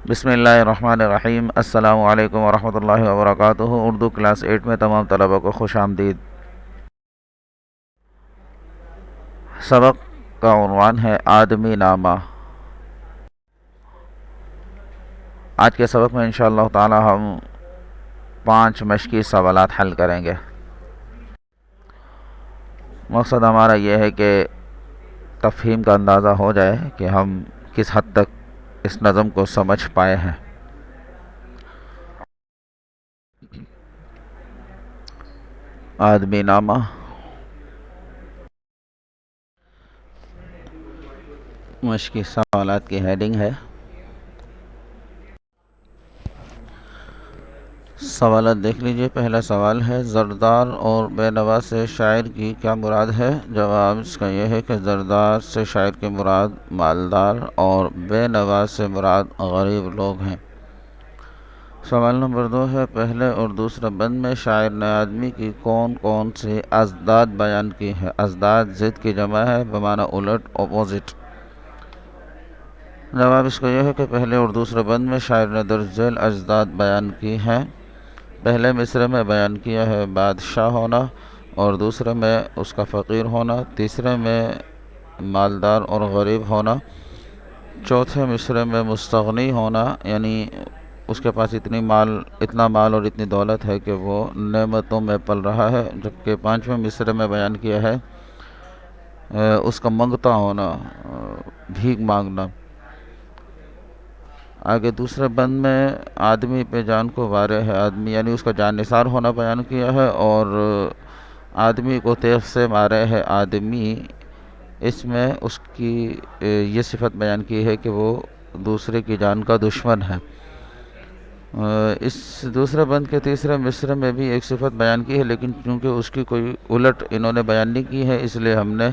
بسم اللہ الرحمن الرحیم۔ السلام علیکم ورحمۃ اللہ وبرکاتہ۔ اردو کلاس 8 میں تمام طلبہ کو خوش آمدید۔ سبق کا عنوان ہے آدمی نامہ۔ آج کے سبق میں انشاءاللہ تعالی ہم 5 مشقی سوالات حل کریں گے۔ مقصد ہمارا یہ ہے کہ تفہیم کا اندازہ ہو جائے کہ ہم کس حد تک اس نظم کو سمجھ پائے ہیں۔ آدمی نامہ۔ مشقی سوالات کی ہیڈنگ ہے۔ سوالات دیکھ لیجئے۔ پہلا سوال ہے، زردار اور بے نوا سے شاعر کی کیا مراد ہے؟ جواب اس کا یہ ہے کہ زردار سے شاعر کی مراد مالدار اور بے نوا سے مراد غریب لوگ ہیں۔ سوال نمبر 2 ہے، پہلے اور دوسرے بند میں شاعر نے آدمی کی کون کون سی اضداد بیان کی ہے؟ اضداد ضد کی جمع ہے بمعنی الٹ، اپوزٹ۔ جواب اس کا یہ ہے کہ پہلے اور دوسرے بند میں شاعر نے درج ذیل اضداد بیان کی ہیں۔ پہلے مصرعے میں بیان کیا ہے بادشاہ ہونا، اور دوسرے میں اس کا فقیر ہونا، تیسرے میں مالدار اور غریب ہونا، چوتھے مصرعے میں مستغنی ہونا، یعنی اس کے پاس اتنا مال اور اتنی دولت ہے کہ وہ نعمتوں میں پل رہا ہے، جبکہ پانچویں مصرعے میں بیان کیا ہے اس کا منگتا ہونا، بھیک مانگنا۔ آگے دوسرے بند میں آدمی پہ جان کو وارے ہے، آدمی یعنی اس کا جان نثار ہونا بیان کیا ہے، اور آدمی کو تیغ سے مارے ہے آدمی، اس میں اس کی یہ صفت بیان کی ہے کہ وہ دوسرے کی جان کا دشمن ہے۔ اس دوسرے بند کے تیسرے مصرعے میں بھی ایک صفت بیان کی ہے، لیکن چونکہ اس کی کوئی الٹ انہوں نے بیان نہیں کی ہے، اس لیے ہم نے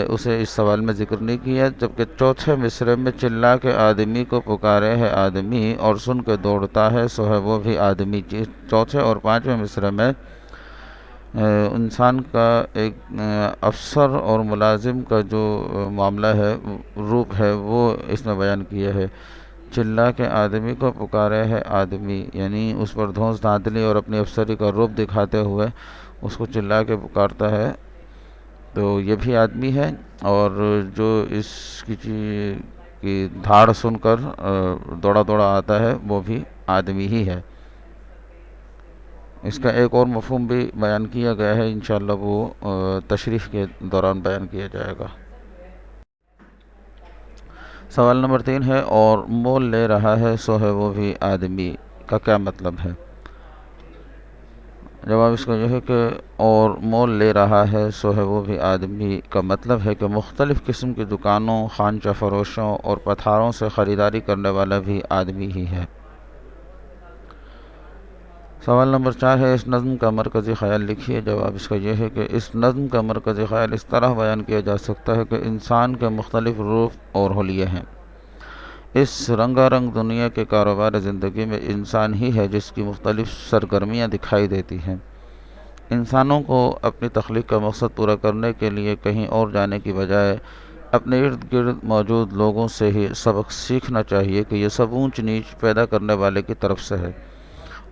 اسے اس سوال میں ذکر نہیں کیا۔ جبکہ چوتھے مصرعے میں چلا کے آدمی کو پکارے ہے آدمی، اور سن کے دوڑتا ہے سو ہے وہ بھی آدمی۔ چوتھے اور پانچویں مصرعے میں انسان کا ایک افسر اور ملازم کا جو معاملہ ہے، روپ ہے، وہ اس میں بیان کیا ہے۔ چلا کے آدمی کو پکارے ہے آدمی، یعنی اس پر دھونس دھاندلی اور اپنی افسری کا روپ دکھاتے ہوئے اس کو چلا کے پکارتا ہے، تو یہ بھی آدمی ہے، اور جو اس کی دھاڑ سن کر دوڑا دوڑا آتا ہے وہ بھی آدمی ہی ہے۔ اس کا ایک اور مفہوم بھی بیان کیا گیا ہے، انشاءاللہ وہ تشریح کے دوران بیان کیا جائے گا۔ سوال نمبر 3 ہے، اور مول لے رہا ہے سو ہے وہ بھی آدمی کا کیا مطلب ہے؟ جواب اس کا یہ ہے کہ اور مول لے رہا ہے سو ہے وہ بھی آدمی کا مطلب ہے کہ مختلف قسم کی دکانوں، خانچہ فروشوں اور پتھاروں سے خریداری کرنے والا بھی آدمی ہی ہے۔ سوال نمبر 4 ہے، اس نظم کا مرکزی خیال لکھیے۔ جواب اس کا یہ ہے کہ اس نظم کا مرکزی خیال اس طرح بیان کیا جا سکتا ہے کہ انسان کے مختلف روپ اور حلیے ہیں۔ اس رنگا رنگ دنیا کے کاروبار زندگی میں انسان ہی ہے جس کی مختلف سرگرمیاں دکھائی دیتی ہیں۔ انسانوں کو اپنی تخلیق کا مقصد پورا کرنے کے لیے کہیں اور جانے کی بجائے اپنے ارد گرد موجود لوگوں سے ہی سبق سیکھنا چاہیے کہ یہ سب اونچ نیچ پیدا کرنے والے کی طرف سے ہے،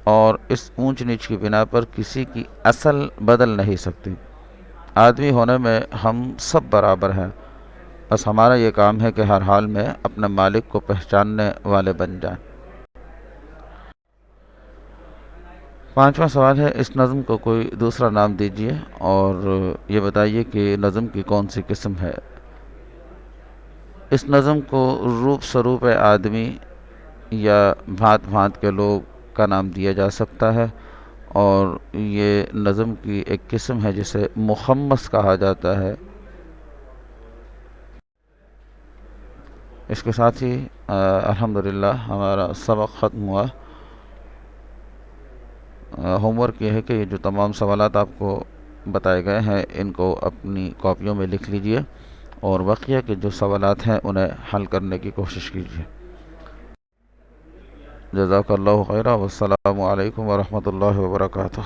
اور اس اونچ نیچ کی بنا پر کسی کی اصل بدل نہیں سکتی۔ آدمی ہونے میں ہم سب برابر ہیں، بس ہمارا یہ کام ہے کہ ہر حال میں اپنے مالک کو پہچاننے والے بن جائیں۔ پانچواں سوال ہے، اس نظم کو کوئی دوسرا نام دیجیے اور یہ بتائیے کہ نظم کی کون سی قسم ہے۔ اس نظم کو روپ سروپ آدمی یا بھانت بھانت کے لوگ کا نام دیا جا سکتا ہے، اور یہ نظم کی ایک قسم ہے جسے مخمس کہا جاتا ہے۔ اس کے ساتھ ہی الحمدللہ ہمارا سبق ختم ہوا۔ ہوم ورک یہ ہے کہ یہ جو تمام سوالات آپ کو بتائے گئے ہیں ان کو اپنی کاپیوں میں لکھ لیجئے، اور بقیہ کے جو سوالات ہیں انہیں حل کرنے کی کوشش کیجیے۔ جزاک اللہ خیرہ، والسلام علیکم ورحمۃ اللہ وبرکاتہ۔